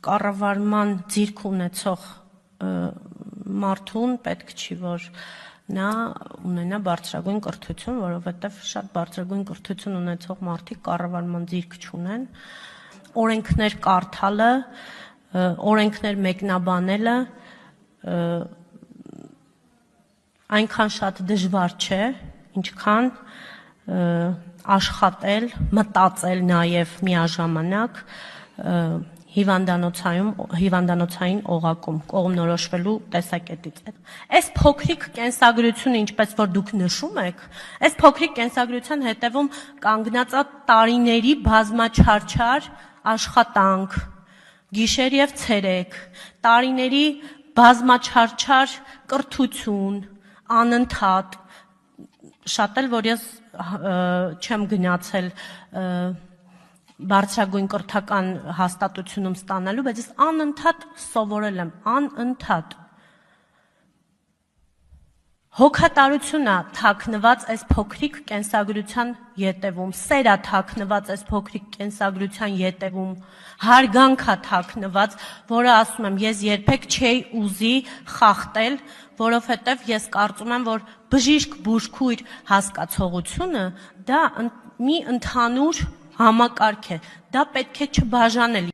կառավարման ձիրք ունեցող մարդուն պետք չի, որ նա ունենա բարձրագույն կրթություն, որովհետև շատ բարձրագույն կրթություն ունեցող մարդիկ կառավարման ձիրք չունեն, օրենքներ կարդալը, օրենքներ մեկնաբանելը այնքան շատ դժվար չէ, ինչքան աշխատել, մտածել նաև միաժամանակ հիվանդանոցային օղակում, կողմնորոշվելու տեսակետից։ Այս փոքրիկ կենսագրությունը, ինչպես որ դուք նշում եք, այս փոքրիկ կենսագրության հետևում կանգնած է տարիների բազմաչարչար աշխատանք, գիշեր և ցերեկ, տարիների բազմաչարչար կրթություն, անընդհատ, շատ էլ որ ես չեմ գնացել բարձրագույն կրթական հաստատությունում ստանալու, բայց ես անընդհատ սովորել եմ, անընդհատ։ Հոգատարություն է թաքնված այս փոքրիկ կենսագրության ետևում, սեր է թաքնված այս փոքրիկ կենսագրության ետևում, հարգանք է թաքնված, որը ասում եմ, ես երբեք չէի ուզի խախտել, որովհետև ես կարծում եմ, որ բժիշկ բուժքույր հասկացողությունը դա մի ընդհանուր համակարգ է, դա պետք է չբաժանել։